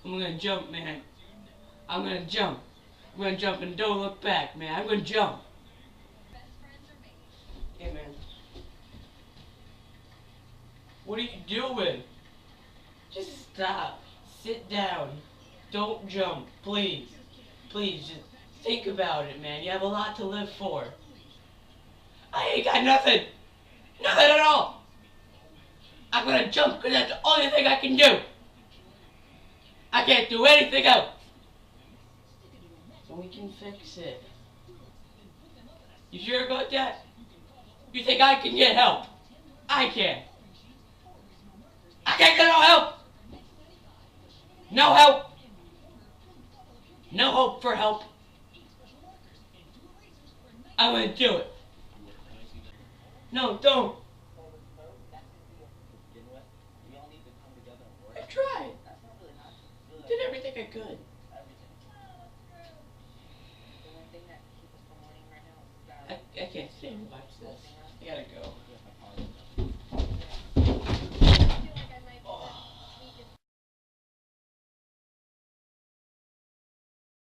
I'm gonna jump, man. I'm gonna jump. I'm gonna jump and don't look back, man. I'm gonna jump. Hey, man. What are you doing? Just stop. Sit down. Don't jump, please. Please, just think about it, man. You have a lot to live for. I ain't got nothing. Nothing at all. I'm gonna jump because that's the only thing I can do. I can't do anything else. So we can fix it. You sure about that? You think I can get help? I can't. I can't get no help. No help. No hope for help. I'm gonna do it. No, don't. I tried. Did everything I could. I can't stand to watch this.